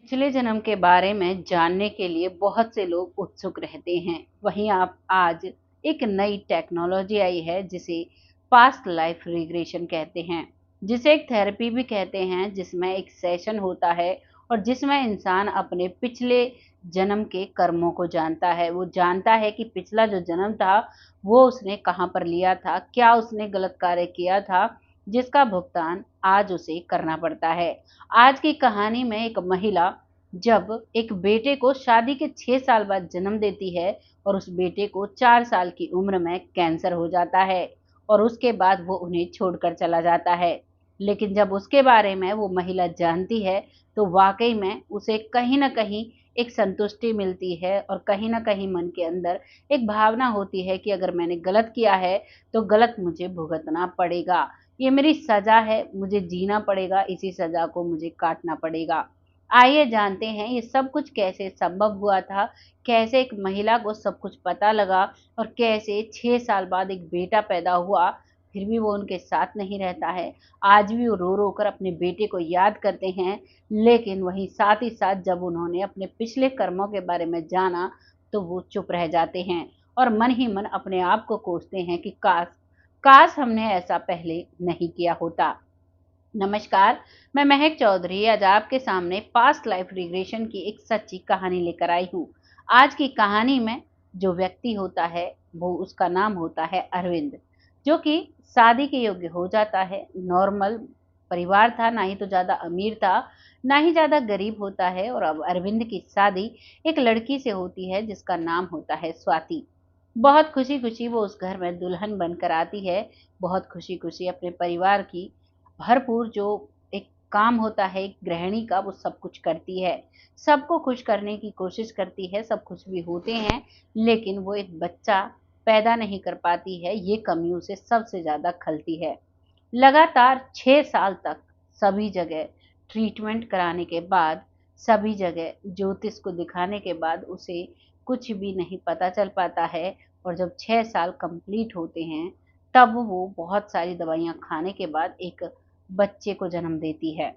पिछले जन्म के बारे में जानने के लिए बहुत से लोग उत्सुक रहते हैं। वहीं आप आज एक नई टेक्नोलॉजी आई है जिसे पास्ट लाइफ रिग्रेशन कहते हैं, जिसे एक थेरेपी भी कहते हैं, जिसमें एक सेशन होता है और जिसमें इंसान अपने पिछले जन्म के कर्मों को जानता है। वो जानता है कि पिछला जो जन्म था वो उसने कहाँ पर लिया था, क्या उसने गलत कार्य किया था जिसका भुगतान आज उसे करना पड़ता है। आज की कहानी में एक महिला जब एक बेटे को शादी के 6 साल बाद जन्म देती है और उस बेटे को 4 साल की उम्र में कैंसर हो जाता है और उसके बाद वो उन्हें छोड़कर चला जाता है। लेकिन जब उसके बारे में वो महिला जानती है तो वाक़ई में उसे कहीं न कहीं एक संतुष्टि मिलती है और कहीं न कहीं मन के अंदर एक भावना होती है कि अगर मैंने गलत किया है तो गलत मुझे भुगतना पड़ेगा। ये मेरी सज़ा है, मुझे जीना पड़ेगा, इसी सज़ा को मुझे काटना पड़ेगा। आइए जानते हैं ये सब कुछ कैसे संभव हुआ था, कैसे एक महिला को सब कुछ पता लगा और कैसे 6 साल बाद एक बेटा पैदा हुआ, फिर भी वो उनके साथ नहीं रहता है। आज भी वो रो-रो कर अपने बेटे को याद करते हैं, लेकिन वहीं साथ ही साथ जब उन्होंने अपने पिछले कर्मों के बारे में जाना, तो वो चुप रह जाते हैं और मन ही मन अपने आप को कोसते हैं कि काश हमने ऐसा पहले नहीं किया होता। नमस्कार, मैं महक चौधरी आज आपके सामने पास्ट लाइफ रिग्रेशन की एक सच्ची कहानी लेकर आई हूँ। आज की कहानी में जो व्यक्ति होता है, वो उसका नाम होता है अरविंद, जो कि शादी के योग्य हो जाता है। नॉर्मल परिवार था, ना ही तो ज़्यादा अमीर था, ना ही ज़्यादा गरीब होता है और अब अरविंद की शादी एक लड़की से होती है जिसका नाम होता है स्वाति। बहुत खुशी-खुशी वो उस घर में दुल्हन बनकर आती है, बहुत खुशी-खुशी अपने परिवार की भरपूर जो एक काम होता है एक गृहिणी का वो सब कुछ करती है। सबको खुश करने की कोशिश करती है, सब खुश भी होते हैं, लेकिन वो एक बच्चा पैदा नहीं कर पाती है, ये कमी उसे सबसे ज़्यादा खलती है। लगातार 6 साल तक सभी जगह ट्रीटमेंट कराने के बाद, सभी जगह ज्योतिष को दिखाने के बाद उसे कुछ भी नहीं पता चल पाता है और जब 6 साल कंप्लीट होते हैं, तब वो बहुत सारी दवाइयाँ खाने के बाद एक बच्चे को जन्म देती है।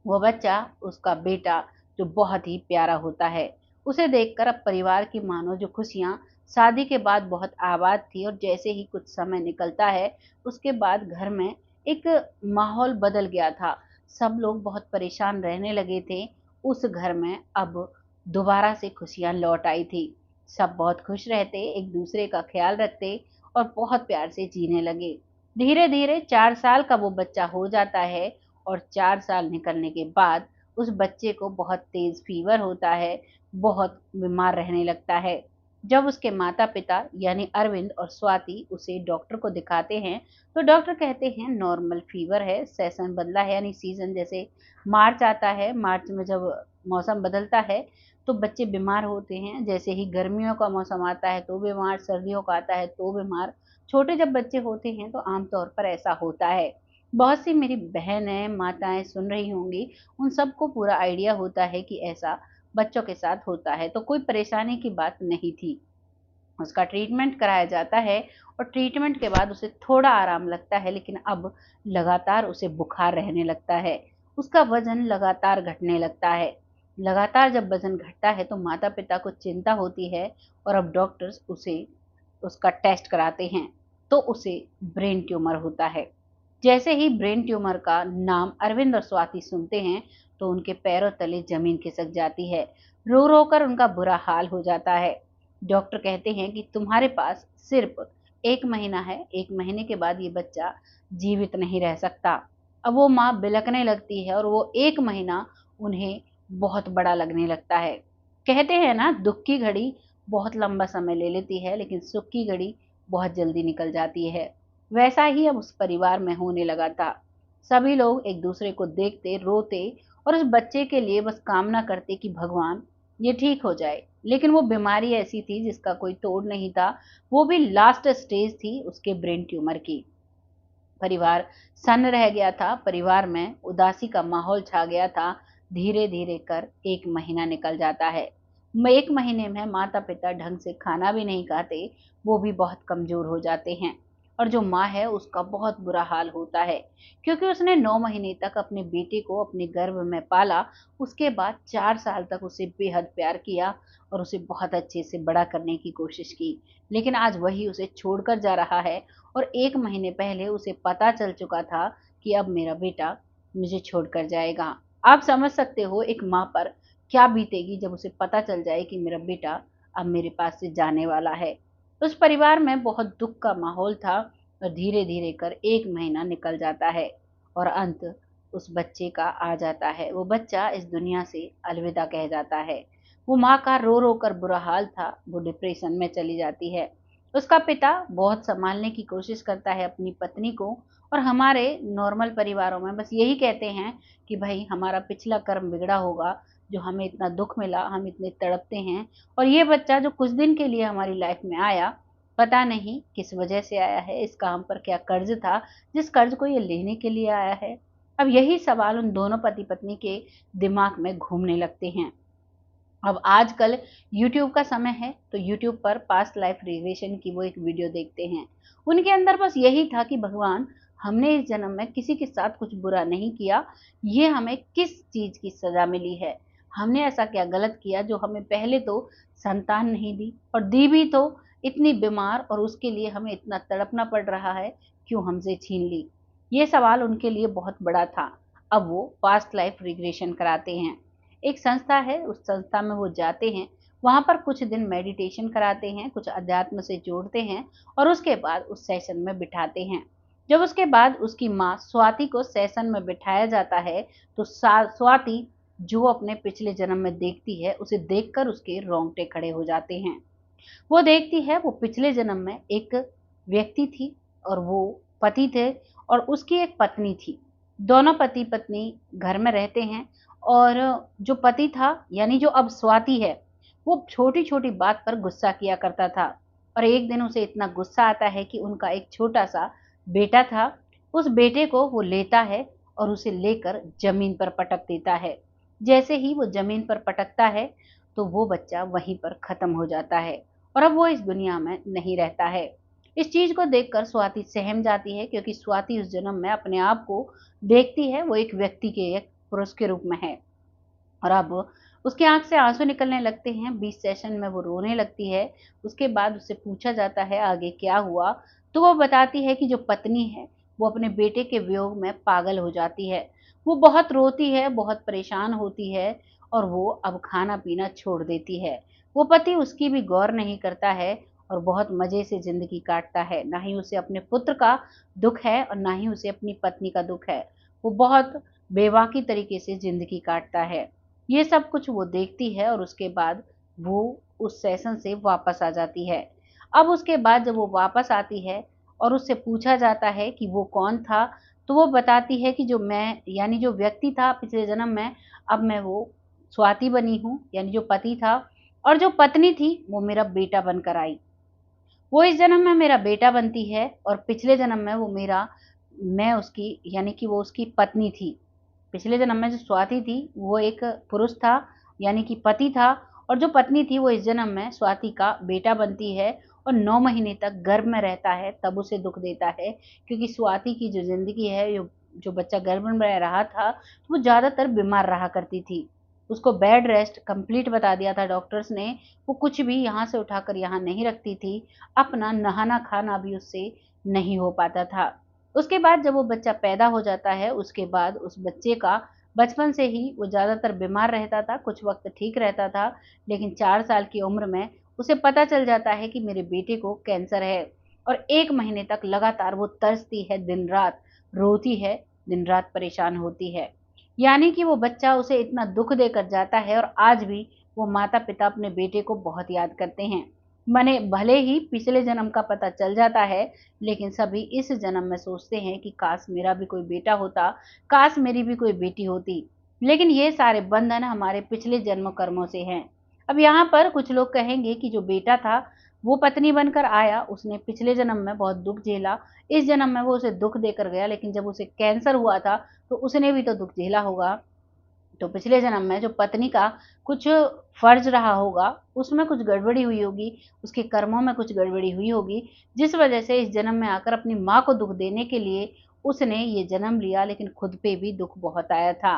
वो बच्चा उसका बेटा जो बहुत ही प्यारा होता है। उसे देखकर अब परिवार की मानो जो खुशियाँ शादी के बाद बहुत आबाद थी और जैसे ही कुछ समय निकलता है, उसके बाद घर में एक माहौल बदल गया था। सब लोग बहुत परेशान रहने लगे थे। उस घर में अब दोबारा से खुशियाँ लौट आई थी। सब बहुत खुश रहते, एक-दूसरे का ख़्याल रखते और बहुत प्यार से जीने लगे। धीरे-धीरे 4 साल का वो बच्चा हो जाता है और 4 साल निकलने के बाद उस बच्चे को बहुत तेज़ फ़ीवर होता है, बहुत बीमार रहने लगता है। जब उसके माता-पिता यानी अरविंद और स्वाति उसे डॉक्टर को दिखाते हैं, तो डॉक्टर कहते हैं नॉर्मल फ़ीवर है, सेशन बदला है यानी सीज़न जैसे मार्च आता है, मार्च में जब मौसम बदलता है, तो बच्चे बीमार होते हैं। जैसे ही गर्मियों का मौसम आता है तो बीमार, सर्दियों का आता है तो बीमार। छोटे जब बच्चे होते हैं तो आम तौर पर ऐसा होता है। बहुत सी मेरी बहनें, माताएँ सुन रही होंगी, उन सबको पूरा आइडिया होता है कि ऐसा बच्चों के साथ होता है, तो कोई परेशानी की बात नहीं थी। उसका ट्रीटमेंट कराया जाता है और ट्रीटमेंट के बाद उसे थोड़ा आराम लगता है, लेकिन अब लगातार उसे बुखार रहने लगता है। उसका वज़न लगातार घटने लगता है। लगातार जब वज़न घटता है तो माता-पिता को चिंता होती है और अब डॉक्टर्स उसे उसका टेस्ट कराते हैं, तो उसे ब्रेन ट्यूमर होता है। जैसे ही ब्रेन ट्यूमर का नाम अरविंद और स्वाति सुनते हैं, तो उनके पैरों तले ज़मीन खिसक जाती है। रो-रो कर उनका बुरा हाल हो जाता है। डॉक्टर कहते हैं कि तुम्हारे पास सिर्फ़ 1 महीना है, 1 महीने के बाद ये बच्चा जीवित नहीं रह सकता। अब वो माँ बिलखने लगती है और वो 1 महीना उन्हें बहुत बड़ा लगने लगता है। कहते हैं ना दुःख की घड़ी बहुत लंबा समय ले लेती है, लेकिन सुख की घड़ी बहुत जल्दी निकल जाती है। वैसा ही अब उस परिवार में होने लगा था। सभी लोग एक-दूसरे को देखते, रोते और उस बच्चे के लिए बस कामना करते कि भगवान ये ठीक हो जाए। लेकिन वो बीमारी ऐसी थी जिसका कोई तोड़ नहीं था, वो भी लास्ट स्टेज थी उसके ब्रेन ट्यूमर की। परिवार सन्न रह गया था, परिवार में उदासी का माहौल छा गया था। धीरे-धीरे कर 1 महीना निकल जाता है। 1 महीने में माता-पिता ढंग से खाना भी नहीं खाते, वो भी बहुत कमज़ोर हो जाते हैं। और जो माँ है उसका बहुत बुरा हाल होता है, क्योंकि उसने 9 महीने तक अपने बेटे को अपने गर्भ में पाला। उसके बाद 4 साल तक उसे बेहद प्यार किया और उसे बहुत अच्छे से बड़ा करने की कोशिश की। लेकिन आज वही उसे छोड़कर जा रहा है और 1 महीने पहले उसे पता चल चुका था कि अब मेरा बेटा मुझे छोड़कर जाएगा। आप समझ सकते हो एक माँ पर क्या बीतेगी जब उसे पता चल जाए कि मेरा बेटा अब मेरे पास से जाने वाला है। उस परिवार में बहुत दुख का माहौल था और धीरे-धीरे कर 1 महीना निकल जाता है और अंत उस बच्चे का आ जाता है। वो बच्चा इस दुनिया से अलविदा कह जाता है। वो माँ का रो-रो कर बुरा हाल था, वो डिप्रेशन में चली जाती है। उसका पिता बहुत सँभालने की कोशिश करता है अपनी पत्नी को और हमारे नॉर्मल परिवारों में बस यही कहते हैं कि भई हमारा पिछला कर्म बिगड़ा होगा, जो हमें इतना दुःख मिला, हम इतने तड़पते हैं और ये बच्चा जो कुछ दिन के लिए हमारी लाइफ में आया, पता नहीं किस वजह से आया है, इसका हम पर क्या कर्ज था, जिस कर्ज को ये लेने के लिए आया है। अब यही सवाल उन दोनों पति पत्नी के दिमाग में घूमने लगते हैं। अब आजकल यूट्यूब का समय है तो यूट्यूब पर पास्ट लाइफ रिग्रेशन की वो एक वीडियो देखते हैं। उनके अंदर बस यही था कि भगवान, हमने इस जन्म में किसी के साथ कुछ बुरा नहीं किया, ये हमें किस चीज की सजा मिली है, हमने ऐसा क्या गलत किया जो हमें पहले तो संतान नहीं दी और दी भी तो इतनी बीमार, और उसके लिए हमें इतना तड़पना पड़ रहा है, क्यों हमसे छीन ली। ये सवाल उनके लिए बहुत बड़ा था। अब वो पास्ट लाइफ रिग्रेशन कराते हैं। एक संस्था है, उस संस्था में वो जाते हैं, वहाँ पर कुछ दिन मेडिटेशन कराते हैं, कुछ अध्यात्म से जोड़ते हैं और उसके बाद उस सेशन में बिठाते हैं। जब उसके बाद उसकी माँ स्वाति को सेशन में बिठाया जाता है, तो स्वाति जो अपने पिछले जन्म में देखती है, उसे देखकर उसके रोंगटे खड़े हो जाते हैं। वो देखती है वो पिछले जन्म में एक व्यक्ति थी और वो पति थे और उसकी एक पत्नी थी। दोनों पति पत्नी घर में रहते हैं और जो पति था यानी जो अब स्वाति है, वो छोटी छोटी बात पर गुस्सा किया करता था और एक दिन उसे इतना गुस्सा आता है कि उनका एक छोटा सा बेटा था, उस बेटे को वो लेता है और उसे लेकर जमीन पर पटक देता है। जैसे ही वो जमीन पर पटकता है तो वो बच्चा वहीं पर खत्म हो जाता है और अब वो इस दुनिया में नहीं रहता है। इस चीज को देखकर स्वाति सहम जाती है, क्योंकि स्वाति उस जन्म में अपने आप को देखती है वो एक व्यक्ति के, एक पुरुष के रूप में है और अब उसकी आंख से आंसू निकलने लगते हैं। 20 सेशन में वो रोने लगती है। उसके बाद उससे पूछा जाता है आगे क्या हुआ, तो वो बताती है कि जो पत्नी है वो अपने बेटे के वियोग में पागल हो जाती है। वो बहुत रोती है, बहुत परेशान होती है और वो अब खाना पीना छोड़ देती है। वो पति उसकी भी गौर नहीं करता है और बहुत मजे से जिंदगी काटता है। ना ही उसे अपने पुत्र का दुख है और ना ही उसे अपनी पत्नी का दुख है। वो बहुत बेबाकी तरीके से जिंदगी काटता है। ये सब कुछ वो देखती है और उसके बाद वो उस सेशन से वापस आ जाती है। अब उसके बाद जब वो वापस आती है और उससे पूछा जाता है कि वो कौन था, तो वो बताती है कि जो मैं यानी जो व्यक्ति था पिछले जन्म में, अब मैं वो स्वाति बनी हूँ, यानी जो पति था, और जो पत्नी थी वो मेरा बेटा बनकर आई। वो इस जन्म में मेरा बेटा बनती है और पिछले जन्म में वो मेरा मैं उसकी यानी कि वो उसकी पत्नी थी। पिछले जन्म में जो स्वाति थी वो एक पुरुष था, यानी कि पति था, और जो पत्नी थी वो इस जन्म में स्वाति का बेटा बनती है और 9 महीने तक गर्भ में रहता है, तब उसे दुख देता है, क्योंकि स्वाति की जो ज़िंदगी है, जो बच्चा गर्भ में रह रहा था, वो ज़्यादातर बीमार रहा करती थी। उसको बेड रेस्ट कंप्लीट बता दिया था डॉक्टर्स ने, वो कुछ भी यहाँ से उठाकर यहाँ नहीं रखती थी, अपना नहाना खाना भी उससे नहीं हो पाता था। उसके बाद जब वो बच्चा पैदा हो जाता है, उसके बाद उस बच्चे का बचपन से ही वो ज़्यादातर बीमार रहता था, कुछ वक्त ठीक रहता था, लेकिन 4 साल की उम्र में उसे पता चल जाता है कि मेरे बेटे को कैंसर है और 1 महीने तक लगातार वो तरसती है, दिन रात रोती है, दिन रात परेशान होती है। यानी कि वो बच्चा उसे इतना दुख देकर जाता है और आज भी वो माता पिता अपने बेटे को बहुत याद करते हैं। मने भले ही पिछले जन्म का पता चल जाता है, लेकिन सभी इस जन्म में सोचते हैं कि काश मेरा भी कोई बेटा होता, काश मेरी भी कोई बेटी होती। लेकिन ये सारे बंधन हमारे पिछले जन्म कर्मों से हैं। अब यहाँ पर कुछ लोग कहेंगे कि जो बेटा था वो पत्नी बनकर आया, उसने पिछले जन्म में बहुत दुख झेला, इस जन्म में वो उसे दुख देकर गया, लेकिन जब उसे कैंसर हुआ था तो उसने भी तो दुख झेला होगा। तो पिछले जन्म में जो पत्नी का कुछ फर्ज रहा होगा, उसमें कुछ गड़बड़ी हुई होगी, उसके कर्मों में कुछ गड़बड़ी हुई होगी, जिस वजह से इस जन्म में आकर अपनी माँ को दुख देने के लिए उसने ये जन्म लिया, लेकिन खुद पे भी दुख बहुत आया था।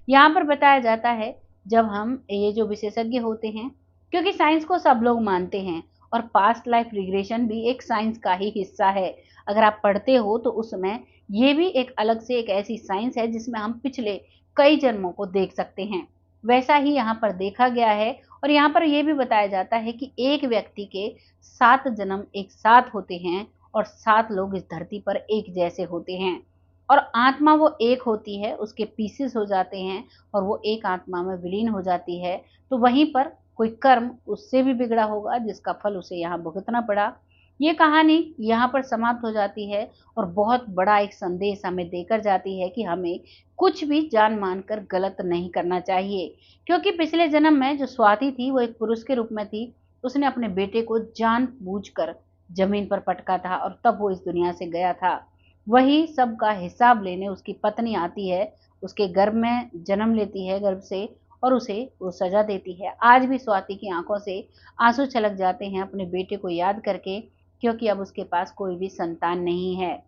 यहाँ पर बताया जाता है, जब हम ये जो विशेषज्ञ होते हैं, क्योंकि साइंस को सब लोग मानते हैं और पास्ट लाइफ रिग्रेशन भी एक साइंस का ही हिस्सा है। अगर आप पढ़ते हो तो उसमें ये भी एक अलग से एक ऐसी साइंस है जिसमें हम पिछले कई जन्मों को देख सकते हैं। वैसा ही यहाँ पर देखा गया है और यहाँ पर यह भी बताया जाता है कि एक व्यक्ति के 7 जन्म एक साथ होते हैं और 7 लोग इस धरती पर एक जैसे होते हैं और आत्मा वो एक होती है, उसके पीसेस हो जाते हैं और वो एक आत्मा में विलीन हो जाती है। तो वहीं पर कोई कर्म उससे भी बिगड़ा होगा जिसका फल उसे यहाँ भुगतना पड़ा। ये कहानी यहाँ पर समाप्त हो जाती है और बहुत बड़ा एक संदेश हमें देकर जाती है कि हमें कुछ भी जान मानकर गलत नहीं करना चाहिए, क्योंकि पिछले जन्म में जो स्वाति थी वो एक पुरुष के रूप में थी। उसने अपने बेटे को जानबूझकर जमीन पर पटका था और तब वो इस दुनिया से गया था। वही सबका हिसाब लेने उसकी पत्नी आती है, उसके गर्भ में जन्म लेती है, गर्भ से, और उसे वो सजा देती है। आज भी स्वाति की आंखों से आंसू छलक जाते हैं अपने बेटे को याद करके, क्योंकि अब उसके पास कोई भी संतान नहीं है।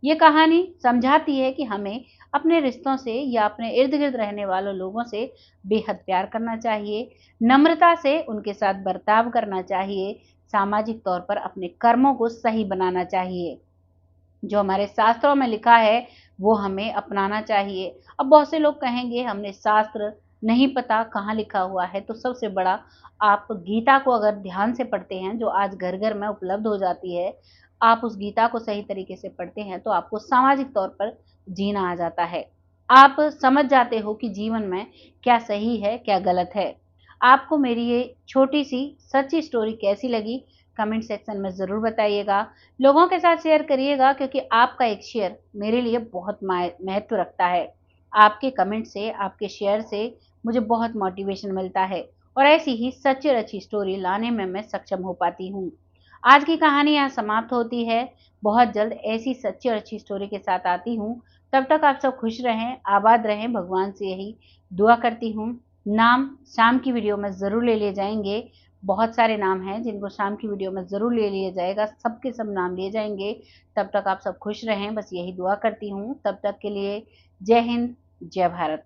ये कहानी समझाती है कि हमें अपने रिश्तों से या अपने इर्द गिर्द रहने वालों लोगों से बेहद प्यार करना चाहिए, नम्रता से उनके साथ बर्ताव करना चाहिए, सामाजिक तौर पर अपने कर्मों को सही बनाना चाहिए। जो हमारे शास्त्रों में लिखा है वो हमें अपनाना चाहिए। अब बहुत से लोग कहेंगे हमने शास्त्र नहीं पता कहाँ लिखा हुआ है, तो सबसे बड़ा, आप गीता को अगर ध्यान से पढ़ते हैं, जो आज घर घर में उपलब्ध हो जाती है, आप उस गीता को सही तरीके से पढ़ते हैं तो आपको सामाजिक तौर पर जीना आ जाता है। आप समझ जाते हो कि जीवन में क्या सही है क्या गलत है। आपको मेरी ये छोटी सी सच्ची स्टोरी कैसी लगी, कमेंट सेक्शन में ज़रूर बताइएगा। लोगों के साथ शेयर करिएगा, क्योंकि आपका एक शेयर मेरे लिए बहुत महत्व रखता है। आपके कमेंट से, आपके शेयर से मुझे बहुत मोटिवेशन मिलता है और ऐसी ही सच्ची और अच्छी स्टोरी लाने में मैं सक्षम हो पाती हूँ। आज की कहानी यहाँ समाप्त होती है। बहुत जल्द ऐसी सच्ची और अच्छी स्टोरी के साथ आती हूँ। तब तक आप सब खुश रहें, आबाद रहें, भगवान से यही दुआ करती हूँ। नाम शाम की वीडियो में ज़रूर ले लिए जाएंगे। बहुत सारे नाम हैं जिनको शाम की वीडियो में ज़रूर ले लिया जाएगा, सबके सब नाम लिए जाएंगे। तब तक आप सब खुश रहें, बस यही दुआ करती हूँ। तब तक के लिए जय हिंद, जय भारत।